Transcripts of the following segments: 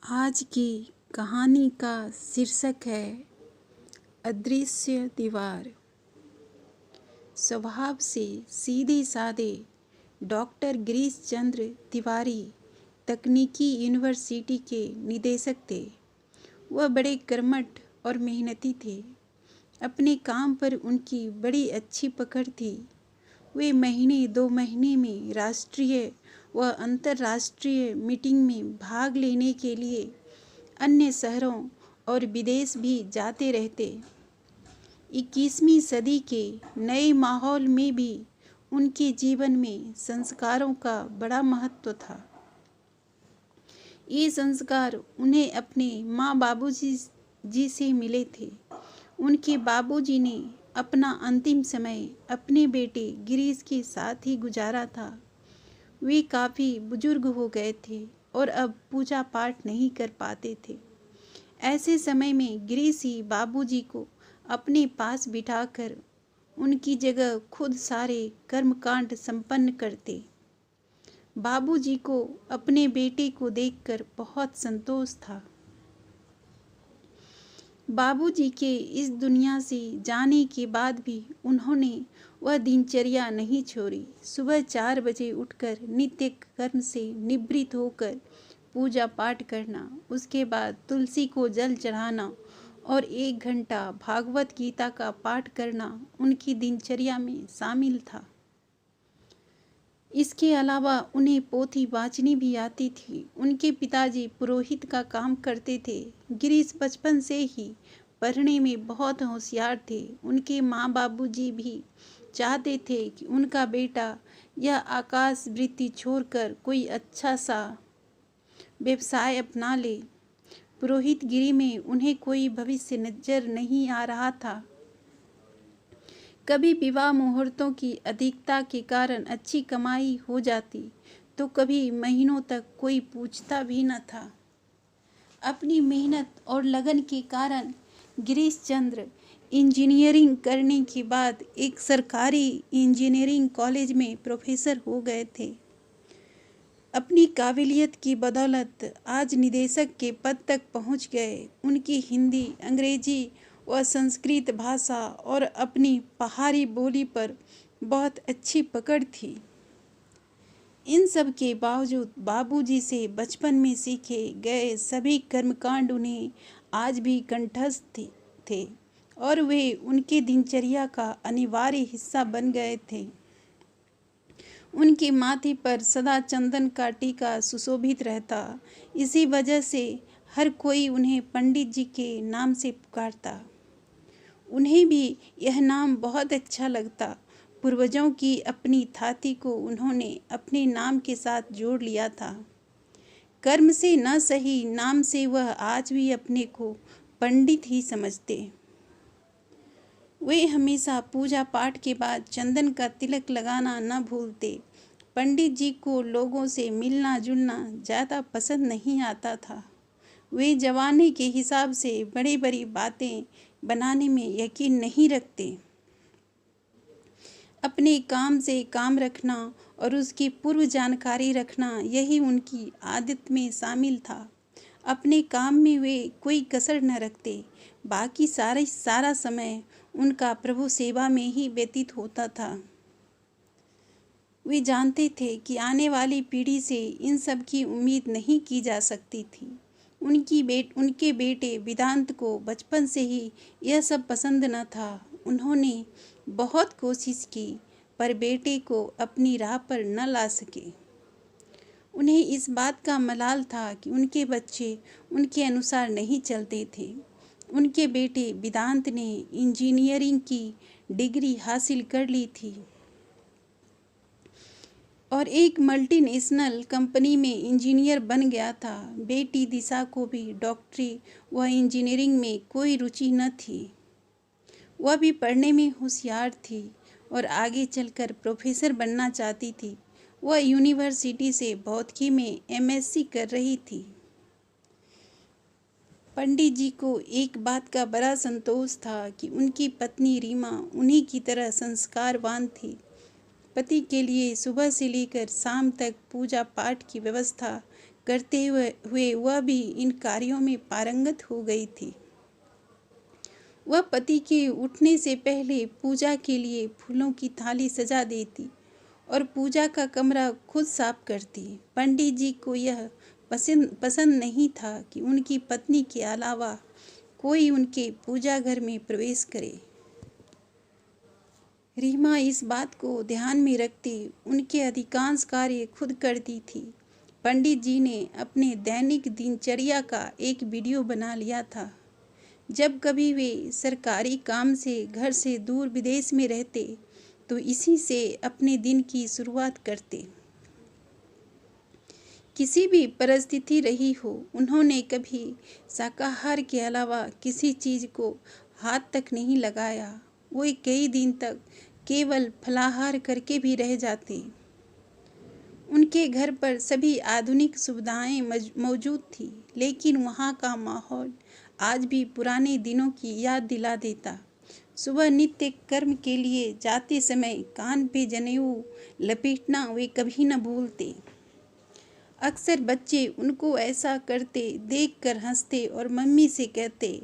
आज की कहानी का शीर्षक है अदृश्य दीवार। स्वभाव से सीधे साधे डॉक्टर गिरीश चंद्र तिवारी तकनीकी यूनिवर्सिटी के निदेशक थे। वह बड़े कर्मठ और मेहनती थे। अपने काम पर उनकी बड़ी अच्छी पकड़ थी। वे महीने 2 महीने में राष्ट्रीय व अंतर्राष्ट्रीय मीटिंग में भाग लेने के लिए अन्य शहरों और विदेश भी जाते रहते। 21वीं सदी के नए माहौल में भी उनके जीवन में संस्कारों का बड़ा महत्व था। ये संस्कार उन्हें अपने माँ बाबूजी से मिले थे। उनके बाबूजी ने अपना अंतिम समय अपने बेटे गिरीश के साथ ही गुजारा था। वे काफ़ी बुजुर्ग हो गए थे और अब पूजा पाठ नहीं कर पाते थे। ऐसे समय में गिरीश ही बाबूजी को अपने पास बिठाकर उनकी जगह खुद सारे कर्मकांड संपन्न करते। बाबूजी को अपने बेटे को देखकर बहुत संतोष था। बाबूजी के इस दुनिया से जाने के बाद भी उन्होंने वह दिनचर्या नहीं छोड़ी। सुबह 4 बजे उठकर नित्य कर्म से निवृत्त होकर पूजा पाठ करना, उसके बाद तुलसी को जल चढ़ाना और 1 घंटा भागवत गीता का पाठ करना उनकी दिनचर्या में शामिल था। इसके अलावा उन्हें पोथी बाँचनी भी आती थी। उनके पिताजी पुरोहित का काम करते थे। गिरीश बचपन से ही पढ़ने में बहुत होशियार थे। उनके माँ बाबूजी भी चाहते थे कि उनका बेटा यह आकाश वृत्ति छोड़कर कोई अच्छा सा व्यवसाय अपना ले। पुरोहितगिरी में उन्हें कोई भविष्य नजर नहीं आ रहा था। कभी विवाह मुहूर्तों की अधिकता के कारण अच्छी कमाई हो जाती तो कभी महीनों तक कोई पूछता भी न था। अपनी मेहनत और लगन के कारण गिरीश चंद्र इंजीनियरिंग करने के बाद एक सरकारी इंजीनियरिंग कॉलेज में प्रोफेसर हो गए थे। अपनी काबिलियत की बदौलत आज निदेशक के पद तक पहुंच गए। उनकी हिंदी, अंग्रेजी व संस्कृत भाषा और अपनी पहाड़ी बोली पर बहुत अच्छी पकड़ थी। इन सब के बावजूद बाबूजी से बचपन में सीखे गए सभी कर्मकांड उन्हें आज भी कंठस्थ थे और वे उनके दिनचर्या का अनिवार्य हिस्सा बन गए थे। उनके माथे पर सदा चंदन का टीका सुशोभित रहता। इसी वजह से हर कोई उन्हें पंडित जी के नाम से पुकारता। उन्हें भी यह नाम बहुत अच्छा लगता। पूर्वजों की अपनी थाती को उन्होंने अपने नाम के साथ जोड़ लिया था। कर्म से न सही, नाम से वह आज भी अपने को पंडित ही समझते। वे हमेशा पूजा पाठ के बाद चंदन का तिलक लगाना न भूलते। पंडित जी को लोगों से मिलना जुलना ज़्यादा पसंद नहीं आता था। वे जवानी के हिसाब से बड़ी बड़ी बातें बनाने में यकीन नहीं रखते। अपने काम से काम रखना और उसकी पूर्व जानकारी रखना, यही उनकी आदत में शामिल था। अपने काम में वे कोई कसर न रखते। बाकी सारा समय उनका प्रभु सेवा में ही व्यतीत होता था। वे जानते थे कि आने वाली पीढ़ी से इन सब की उम्मीद नहीं की जा सकती थी। उनके बेटे वेदांत को बचपन से ही यह सब पसंद न था। उन्होंने बहुत कोशिश की पर बेटे को अपनी राह पर न ला सके। उन्हें इस बात का मलाल था कि उनके बच्चे उनके अनुसार नहीं चलते थे। उनके बेटे वेदांत ने इंजीनियरिंग की डिग्री हासिल कर ली थी और एक मल्टीनेशनल कंपनी में इंजीनियर बन गया था। बेटी दिशा को भी डॉक्टरी व इंजीनियरिंग में कोई रुचि न थी। वह भी पढ़ने में होशियार थी और आगे चलकर प्रोफेसर बनना चाहती थी। वह यूनिवर्सिटी से भौतिकी में एमएससी कर रही थी। पंडित जी को एक बात का बड़ा संतोष था कि उनकी पत्नी रीमा उन्हीं की तरह संस्कारवान थी। पति के लिए सुबह से लेकर शाम तक पूजा पाठ की व्यवस्था करते हुए वह भी इन कार्यों में पारंगत हो गई थी। वह पति के उठने से पहले पूजा के लिए फूलों की थाली सजा देती और पूजा का कमरा खुद साफ करती। पंडित जी को यह पसंद नहीं था कि उनकी पत्नी के अलावा कोई उनके पूजा घर में प्रवेश करे। रीमा इस बात को ध्यान में रखती उनके अधिकांश कार्य खुद करती थी। पंडित जी ने अपने दैनिक दिनचर्या का एक वीडियो बना लिया था। जब कभी वे सरकारी काम से घर से दूर विदेश में रहते तो इसी से अपने दिन की शुरुआत करते। किसी भी परिस्थिति रही हो, उन्होंने कभी शाकाहार के अलावा किसी चीज़ को हाथ तक नहीं लगाया। वो कई दिन तक केवल फलाहार करके भी रह जाते। उनके घर पर सभी आधुनिक सुविधाएं मौजूद थी, लेकिन वहाँ का माहौल आज भी पुराने दिनों की याद दिला देता। सुबह नित्य कर्म के लिए जाते समय कान पे जनेऊ लपेटना वे कभी न भूलते। अक्सर बच्चे उनको ऐसा करते देखकर हंसते और मम्मी से कहते,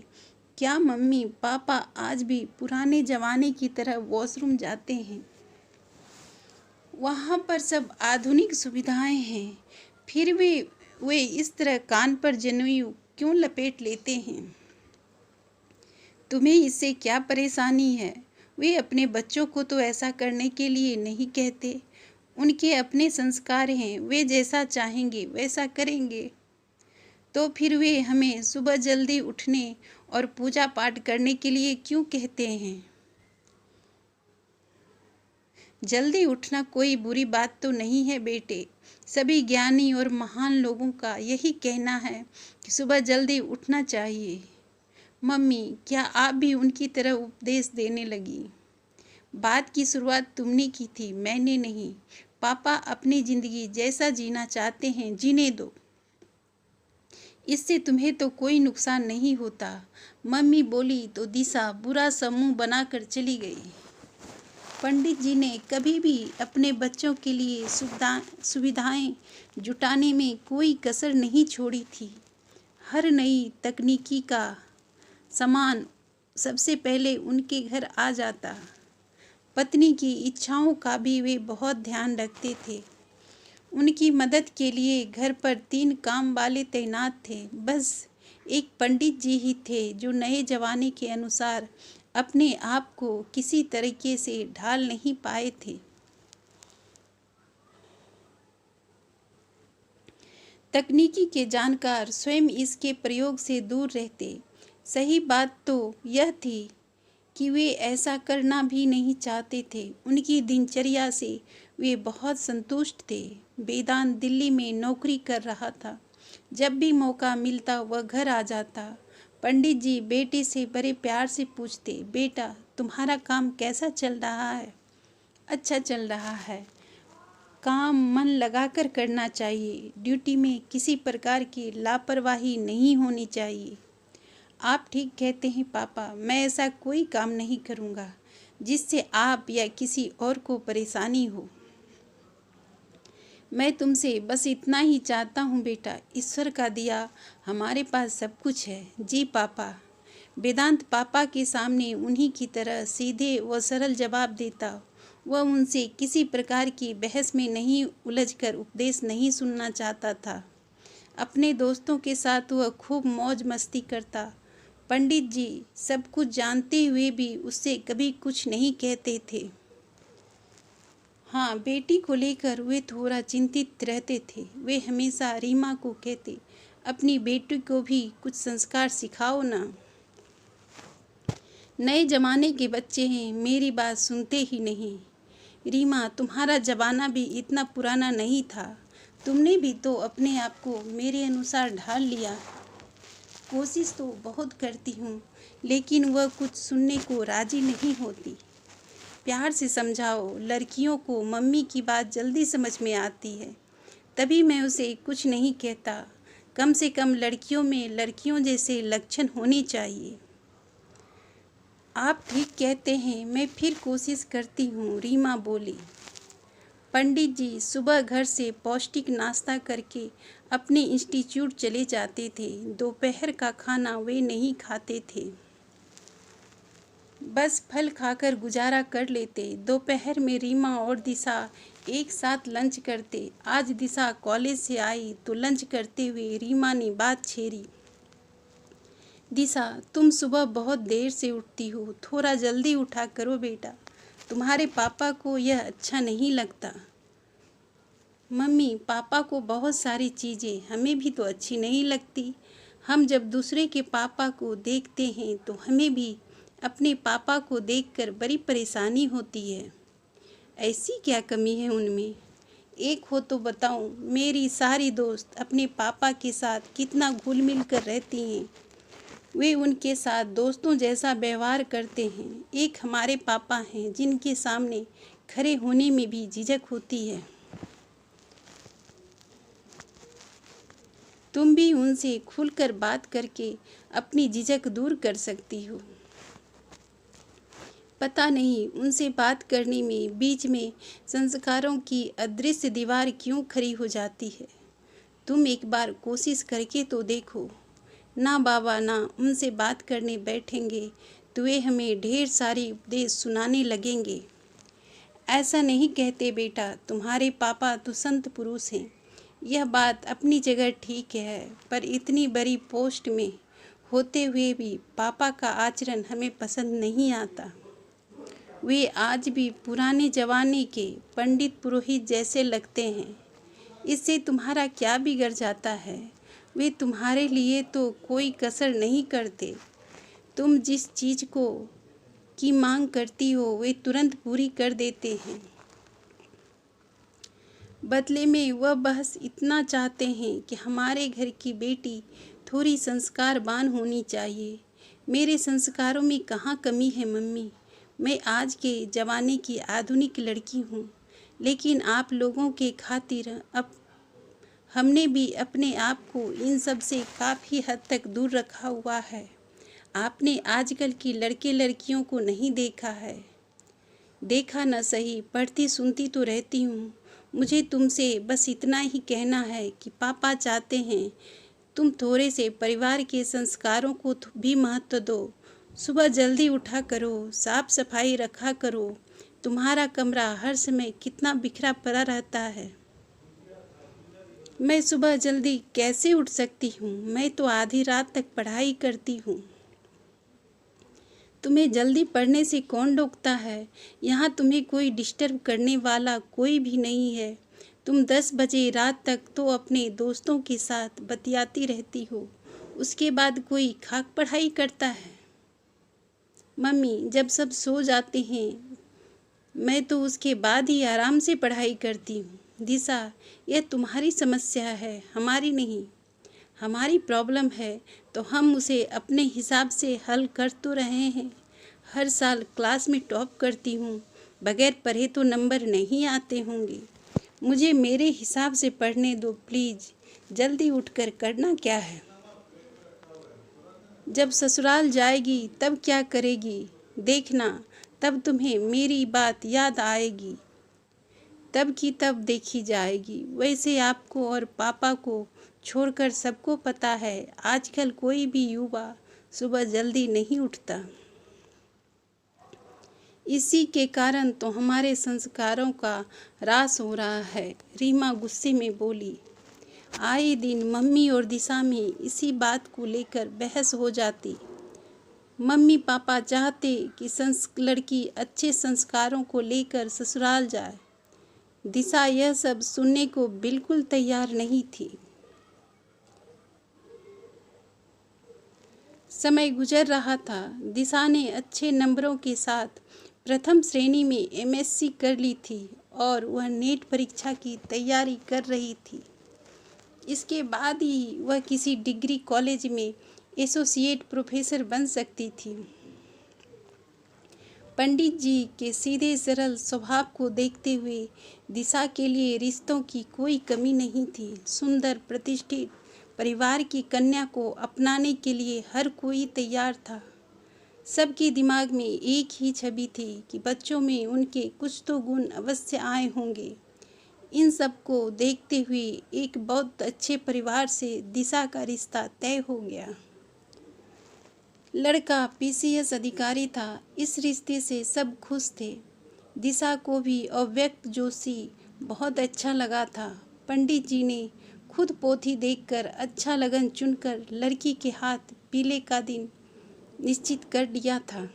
क्या मम्मी पापा आज भी पुराने ज़माने की तरह वॉशरूम जाते हैं? वहाँ पर सब आधुनिक सुविधाएं हैं, फिर भी वे इस तरह कान पर जनेऊ क्यों लपेट लेते हैं? तुम्हें इससे क्या परेशानी है? वे अपने बच्चों को तो ऐसा करने के लिए नहीं कहते। उनके अपने संस्कार हैं, वे जैसा चाहेंगे वैसा करेंगे। तो फिर वे हमें सुबह जल्दी उठने और पूजा पाठ करने के लिए क्यों कहते हैं? जल्दी उठना कोई बुरी बात तो नहीं है बेटे। सभी ज्ञानी और महान लोगों का यही कहना है कि सुबह जल्दी उठना चाहिए। मम्मी, क्या आप भी उनकी तरह उपदेश देने लगी? बात की शुरुआत तुमने की थी, मैंने नहीं। पापा अपनी ज़िंदगी जैसा जीना चाहते हैं जीने दो, इससे तुम्हें तो कोई नुकसान नहीं होता। मम्मी बोली तो दिशा बुरा समूह बनाकर चली गई। पंडित जी ने कभी भी अपने बच्चों के लिए सुविधाएं जुटाने में कोई कसर नहीं छोड़ी थी। हर नई तकनीकी का सामान सबसे पहले उनके घर आ जाता। पत्नी की इच्छाओं का भी वे बहुत ध्यान रखते थे। उनकी मदद के लिए घर पर 3 काम वाले तैनात थे। बस एक पंडित जी ही थे जो नए जमाने के अनुसार अपने आप को किसी तरीके से ढाल नहीं पाए थे। तकनीकी के जानकार स्वयं इसके प्रयोग से दूर रहते। सही बात तो यह थी कि वे ऐसा करना भी नहीं चाहते थे। उनकी दिनचर्या से वे बहुत संतुष्ट थे। वेदांत दिल्ली में नौकरी कर रहा था। जब भी मौका मिलता वह घर आ जाता। पंडित जी बेटे से बड़े प्यार से पूछते, बेटा तुम्हारा काम कैसा चल रहा है? अच्छा चल रहा है। काम मन लगाकर करना चाहिए। ड्यूटी में किसी प्रकार की लापरवाही नहीं होनी चाहिए। आप ठीक कहते हैं पापा, मैं ऐसा कोई काम नहीं करूँगा जिससे आप या किसी और को परेशानी हो। मैं तुमसे बस इतना ही चाहता हूँ बेटा, ईश्वर का दिया हमारे पास सब कुछ है। जी पापा। वेदांत पापा के सामने उन्हीं की तरह सीधे व सरल जवाब देता। वह उनसे किसी प्रकार की बहस में नहीं उलझकर उपदेश नहीं सुनना चाहता था। अपने दोस्तों के साथ वह खूब मौज मस्ती करता। पंडित जी सब कुछ जानते हुए भी उससे कभी कुछ नहीं कहते थे। हाँ, बेटी को लेकर वे थोड़ा चिंतित रहते थे। वे हमेशा रीमा को कहते, अपनी बेटी को भी कुछ संस्कार सिखाओ ना। नए ज़माने के बच्चे हैं, मेरी बात सुनते ही नहीं। रीमा, तुम्हारा ज़माना भी इतना पुराना नहीं था। तुमने भी तो अपने आप को मेरे अनुसार ढाल लिया। कोशिश तो बहुत करती हूँ, लेकिन वह कुछ सुनने को राजी नहीं होती। प्यार से समझाओ। लड़कियों को मम्मी की बात जल्दी समझ में आती है, तभी मैं उसे कुछ नहीं कहता। कम से कम लड़कियों में लड़कियों जैसे लक्षण होने चाहिए। आप ठीक कहते हैं, मैं फिर कोशिश करती हूँ, रीमा बोली। पंडित जी सुबह घर से पौष्टिक नाश्ता करके अपने इंस्टीट्यूट चले जाते थे। दोपहर का खाना वे नहीं खाते थे, बस फल खाकर गुजारा कर लेते। दोपहर में रीमा और दिशा एक साथ लंच करते। आज दिशा कॉलेज से आई तो लंच करते हुए रीमा ने बात छेड़ी। दिशा, तुम सुबह बहुत देर से उठती हो, थोड़ा जल्दी उठा करो बेटा, तुम्हारे पापा को यह अच्छा नहीं लगता। मम्मी, पापा को बहुत सारी चीज़ें हमें भी तो अच्छी नहीं लगती। हम जब दूसरे के पापा को देखते हैं तो हमें भी अपने पापा को देखकर बड़ी परेशानी होती है। ऐसी क्या कमी है उनमें? एक हो तो बताऊं, मेरी सारी दोस्त अपने पापा के साथ कितना घुल मिल कर रहती हैं। वे उनके साथ दोस्तों जैसा व्यवहार करते हैं। एक हमारे पापा हैं जिनके सामने खड़े होने में भी झिझक होती है। तुम भी उनसे खुलकर बात करके अपनी झिझक दूर कर सकती हो। पता नहीं उनसे बात करने में बीच में संस्कारों की अदृश्य दीवार क्यों खड़ी हो जाती है। तुम एक बार कोशिश करके तो देखो। ना बाबा, ना, उनसे बात करने बैठेंगे तो वे हमें ढेर सारी उपदेश सुनाने लगेंगे। ऐसा नहीं कहते बेटा, तुम्हारे पापा तो संत पुरुष हैं। यह बात अपनी जगह ठीक है, पर इतनी बड़ी पोस्ट में होते हुए भी पापा का आचरण हमें पसंद नहीं आता। वे आज भी पुराने जमाने के पंडित पुरोहित जैसे लगते हैं। इससे तुम्हारा क्या बिगड़ जाता है? वे तुम्हारे लिए तो कोई कसर नहीं करते। तुम जिस चीज़ को की मांग करती हो वे तुरंत पूरी कर देते हैं। बदले में वह बस इतना चाहते हैं कि हमारे घर की बेटी थोड़ी संस्कारवान होनी चाहिए। मेरे संस्कारों में कहाँ कमी है मम्मी? मैं आज के ज़माने की आधुनिक लड़की हूँ, लेकिन आप लोगों के खातिर अब हमने भी अपने आप को इन सब से काफ़ी हद तक दूर रखा हुआ है। आपने आजकल की लड़के लड़कियों को नहीं देखा है। देखा न सही, पढ़ती सुनती तो रहती हूँ। मुझे तुमसे बस इतना ही कहना है कि पापा चाहते हैं तुम थोड़े से परिवार के संस्कारों को भी महत्व दो। सुबह जल्दी उठा करो, साफ सफाई रखा करो। तुम्हारा कमरा हर समय कितना बिखरा पड़ा रहता है। मैं सुबह जल्दी कैसे उठ सकती हूँ? मैं तो आधी रात तक पढ़ाई करती हूँ। तुम्हें जल्दी पढ़ने से कौन रोकता है? यहाँ तुम्हें कोई डिस्टर्ब करने वाला कोई भी नहीं है। तुम 10 बजे रात तक तो अपने दोस्तों के साथ बतियाती रहती हो, उसके बाद कोई खाक पढ़ाई करता है। मम्मी, जब सब सो जाते हैं मैं तो उसके बाद ही आराम से पढ़ाई करती हूँ। दिशा, यह तुम्हारी समस्या है, हमारी नहीं। हमारी प्रॉब्लम है तो हम उसे अपने हिसाब से हल कर तो रहे हैं। हर साल क्लास में टॉप करती हूँ, बगैर पढ़े तो नंबर नहीं आते होंगे। मुझे मेरे हिसाब से पढ़ने दो प्लीज़। जल्दी उठकर करना क्या है? जब ससुराल जाएगी तब क्या करेगी देखना, तब तुम्हें मेरी बात याद आएगी। तब की तब देखी जाएगी। वैसे आपको और पापा को छोड़कर सबको पता है आजकल कोई भी युवा सुबह जल्दी नहीं उठता। इसी के कारण तो हमारे संस्कारों का ह्रास हो रहा है। रीमा गुस्से में बोली। आए दिन मम्मी और दिशा में इसी बात को लेकर बहस हो जाती। मम्मी पापा चाहते कि लड़की अच्छे संस्कारों को लेकर ससुराल जाए। दिशा यह सब सुनने को बिल्कुल तैयार नहीं थी। समय गुजर रहा था। दिशा ने अच्छे नंबरों के साथ प्रथम श्रेणी में एमएससी कर ली थी और वह नीट परीक्षा की तैयारी कर रही थी। इसके बाद ही वह किसी डिग्री कॉलेज में एसोसिएट प्रोफेसर बन सकती थी। पंडित जी के सीधे सरल स्वभाव को देखते हुए दिशा के लिए रिश्तों की कोई कमी नहीं थी। सुंदर प्रतिष्ठित परिवार की कन्या को अपनाने के लिए हर कोई तैयार था। सबके दिमाग में एक ही छवि थी कि बच्चों में उनके कुछ तो गुण अवश्य आए होंगे। इन सब को देखते हुए एक बहुत अच्छे परिवार से दिशा का रिश्ता तय हो गया। लड़का पीसीएस अधिकारी था। इस रिश्ते से सब खुश थे। दिशा को भी अव्यक्त जोशी बहुत अच्छा लगा था। पंडित जी ने खुद पोथी देखकर अच्छा लगन चुनकर लड़की के हाथ पीले का दिन निश्चित कर लिया था।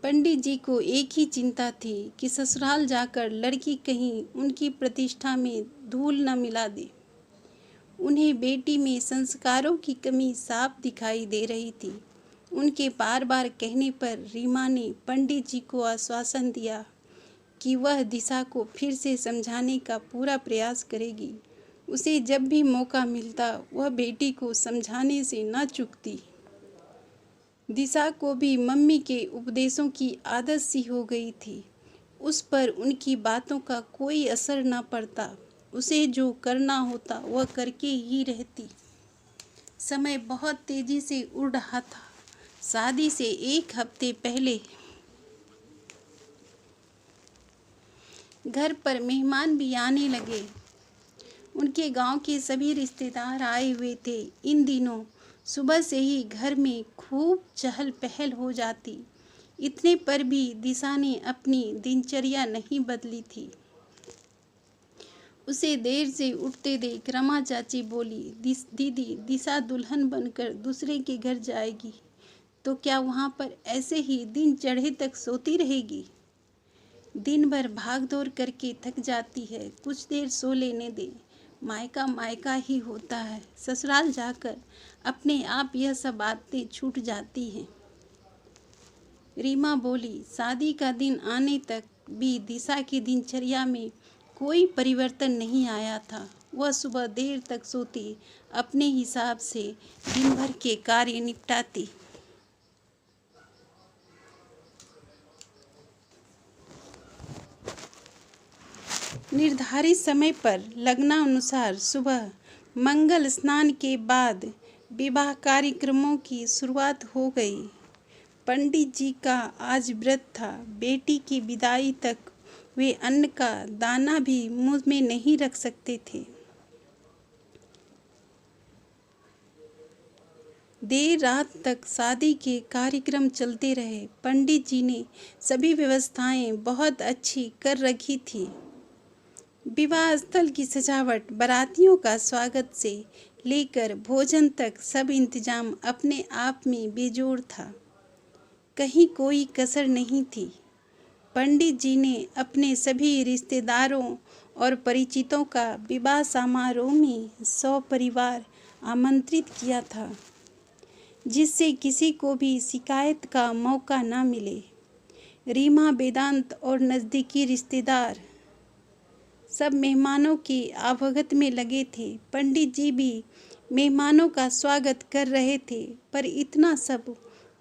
पंडित जी को एक ही चिंता थी कि ससुराल जाकर लड़की कहीं उनकी प्रतिष्ठा में धूल न मिला दे। उन्हें बेटी में संस्कारों की कमी साफ दिखाई दे रही थी। उनके बार बार कहने पर रीमा ने पंडित जी को आश्वासन दिया कि वह दिशा को फिर से समझाने का पूरा प्रयास करेगी। उसे जब भी मौका मिलता वह बेटी को समझाने से न चूकती। दिशा को भी मम्मी के उपदेशों की आदत सी हो गई थी। उस पर उनकी बातों का कोई असर न पड़ता। उसे जो करना होता वह करके ही रहती। समय बहुत तेजी से उड़ रहा था। शादी से एक हफ्ते पहले घर पर मेहमान भी आने लगे। उनके गांव के सभी रिश्तेदार आए हुए थे। इन दिनों सुबह से ही घर में खूब चहल पहल हो जाती। इतने पर भी दिशा ने अपनी दिनचर्या नहीं बदली थी। उसे देर से उठते देख रमा चाची बोली, दीदी दिशा दुल्हन बनकर दूसरे के घर जाएगी तो क्या वहाँ पर ऐसे ही दिन चढ़े तक सोती रहेगी? दिन भर भाग दौड़ करके थक जाती है। कुछ देर सो लेने दे। मायका मायका ही होता है। ससुराल जाकर अपने आप यह सब बातें छूट जाती हैं। रीमा बोली, शादी का दिन आने तक भी दिशा की दिनचर्या में कोई परिवर्तन नहीं आया था। वह सुबह देर तक सोती, अपने हिसाब से दिन भर के कार्य निपटाती। निर्धारित समय पर लग्नानुसार सुबह मंगल स्नान के बाद विवाह कार्यक्रमों की शुरुआत हो गई। पंडित जी का आज व्रत था। बेटी की विदाई तक वे अन्न का दाना भी मुंह में नहीं रख सकते थे। देर रात तक शादी के कार्यक्रम चलते रहे। पंडित जी ने सभी व्यवस्थाएं बहुत अच्छी कर रखी थी। विवाह स्थल की सजावट, बारातियों का स्वागत से लेकर भोजन तक सब इंतजाम अपने आप में बेजोड़ था। कहीं कोई कसर नहीं थी। पंडित जी ने अपने सभी रिश्तेदारों और परिचितों का विवाह समारोह में सपरिवार आमंत्रित किया था, जिससे किसी को भी शिकायत का मौका न मिले। रीमा, वेदांत और नज़दीकी रिश्तेदार सब मेहमानों की आवागत में लगे थे। पंडित जी भी मेहमानों का स्वागत कर रहे थे, पर इतना सब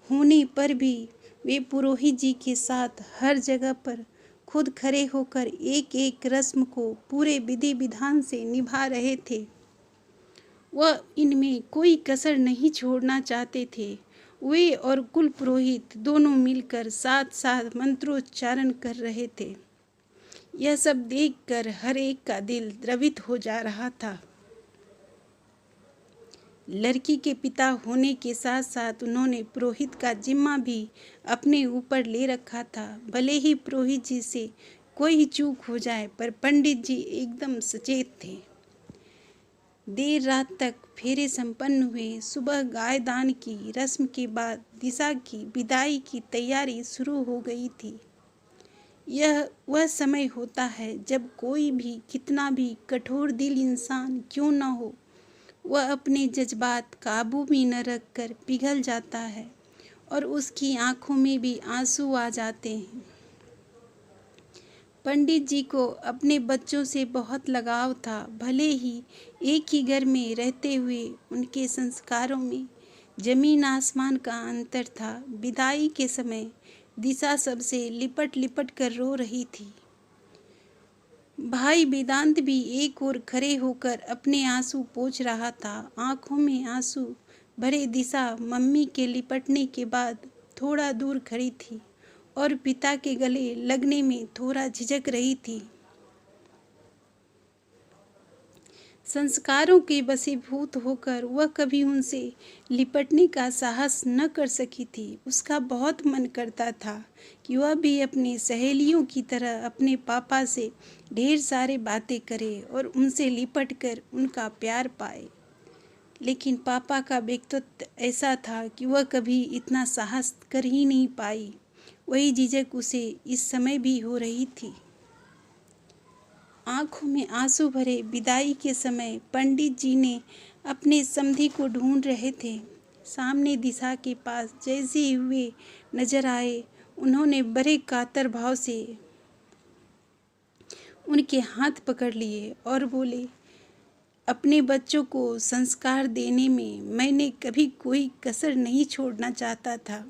होने पर भी वे पुरोहित जी के साथ हर जगह पर खुद खड़े होकर एक एक रस्म को पूरे विधि विधान से निभा रहे थे। वह इनमें कोई कसर नहीं छोड़ना चाहते थे। वे और कुल पुरोहित दोनों मिलकर साथ साथ मंत्रोच्चारण कर रहे थे। यह सब देखकर हर एक का दिल द्रवित हो जा रहा था। लड़की के पिता होने के साथ साथ उन्होंने पुरोहित का जिम्मा भी अपने ऊपर ले रखा था। भले ही पुरोहित जी से कोई चूक हो जाए, पर पंडित जी एकदम सचेत थे। देर रात तक फेरे संपन्न हुए। सुबह गाय दान की रस्म के बाद दिशा की विदाई की तैयारी शुरू हो गई थी। यह वह समय होता है जब कोई भी कितना भी कठोर दिल इंसान क्यों न हो, वह अपने जज्बात काबू में न रख कर पिघल जाता है और उसकी आंखों में भी आंसू आ जाते हैं। पंडित जी को अपने बच्चों से बहुत लगाव था। भले ही एक ही घर में रहते हुए उनके संस्कारों में जमीन आसमान का अंतर था। विदाई के समय दिशा सबसे लिपट लिपट कर रो रही थी। भाई वेदांत भी एक ओर खड़े होकर अपने आंसू पोंछ रहा था। आंखों में आंसू भरे दिशा मम्मी के लिपटने के बाद थोड़ा दूर खड़ी थी। और पिता के गले लगने में थोड़ा झिझक रही थी। संस्कारों के वशीभूत होकर वह कभी उनसे लिपटने का साहस न कर सकी थी। उसका बहुत मन करता था कि वह भी अपनी सहेलियों की तरह अपने पापा से ढेर सारे बातें करे और उनसे लिपट कर उनका प्यार पाए। लेकिन पापा का व्यक्तित्व ऐसा था कि वह कभी इतना साहस कर ही नहीं पाई। वही झिझक उसे इस समय भी हो रही थी। आंखों में आंसू भरे विदाई के समय पंडित जी ने अपने समधी को ढूंढ रहे थे। सामने दिशा के पास जैसे ही हुए नजर आए, उन्होंने बड़े कातर भाव से उनके हाथ पकड़ लिए और बोले, अपने बच्चों को संस्कार देने में मैंने कभी कोई कसर नहीं छोड़ना चाहता था,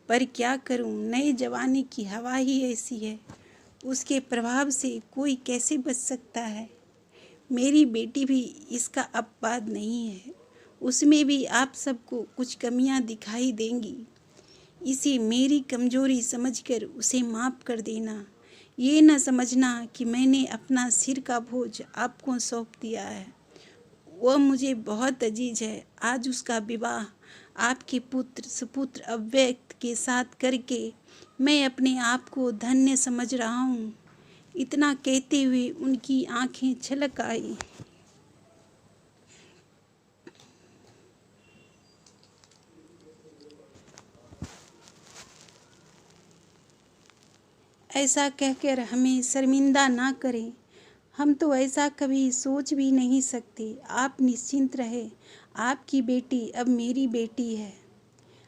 पर क्या करूं, नई जवानी की हवा ही ऐसी है। उसके प्रभाव से कोई कैसे बच सकता है। मेरी बेटी भी इसका अपवाद नहीं है। उसमें भी आप सबको कुछ कमियां दिखाई देंगी। इसे मेरी कमजोरी समझकर उसे माफ़ कर देना। ये न समझना कि मैंने अपना सिर का बोझ आपको सौंप दिया है। वह मुझे बहुत अजीज है। आज उसका विवाह आपके पुत्र सुपुत्र अव्यक्त के साथ करके मैं अपने आप को धन्य समझ रहा हूँ। इतना कहते हुए उनकी आंखें छलक आई। ऐसा कहकर हमें शर्मिंदा ना करें। हम तो ऐसा कभी सोच भी नहीं सकते। आप निश्चिंत रहे, आपकी बेटी अब मेरी बेटी है।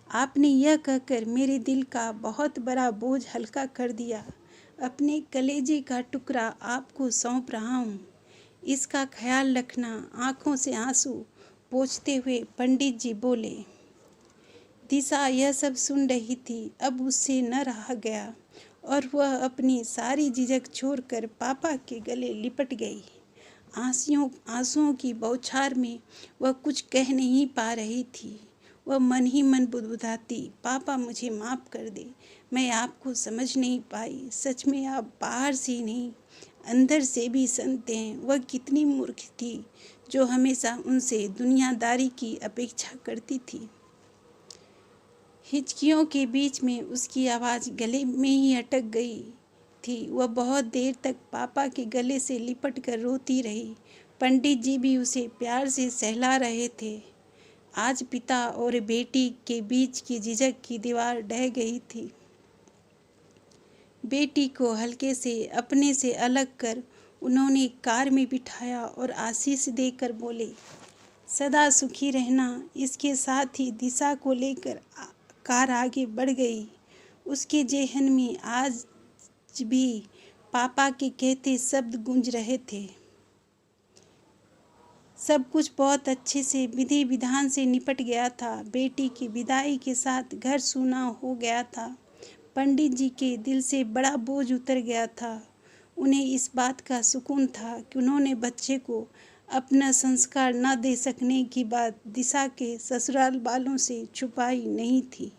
आपने यह कहकर मेरे दिल का बहुत बड़ा बोझ हल्का कर दिया। अपने कलेजे का टुकड़ा आपको सौंप रहा हूँ। इसका ख्याल रखना। आंखों से आंसू पोंछते हुए पंडित जी बोले। दिशा यह सब सुन रही थी। अब उससे न रहा गया और वह अपनी सारी झिझक छोड़कर पापा के गले लिपट गई। आंसुओं की बौछार में वह कुछ कह नहीं पा रही थी। वह मन ही मन बुदबुदाती, पापा मुझे माफ़ कर दे, मैं आपको समझ नहीं पाई। सच में आप बाहर से नहीं अंदर से भी संत हैं। वह कितनी मूर्ख थी जो हमेशा उनसे दुनियादारी की अपेक्षा करती थी। हिचकियों के बीच में उसकी आवाज़ गले में ही अटक गई थी। वह बहुत देर तक पापा के गले से लिपट कर रोती रही। पंडित जी भी उसे प्यार से सहला रहे थे। आज पिता और बेटी के बीच की झिझक की दीवार ढह गई थी। बेटी को हल्के से अपने से अलग कर उन्होंने कार में बिठाया और आशीष देकर बोले, सदा सुखी रहना। इसके साथ ही दिशा को लेकर कार आगे बढ़ गई। उसके जेहन में आज भी पापा के कहते शब्द गूंज रहे थे। सब कुछ बहुत अच्छे से विधि विधान से निपट गया था। बेटी की विदाई के साथ घर सूना हो गया था। पंडित जी के दिल से बड़ा बोझ उतर गया था। उन्हें इस बात का सुकून था कि उन्होंने बच्चे को अपना संस्कार न दे सकने की बात दिशा के ससुराल वालों से छुपाई नहीं थी।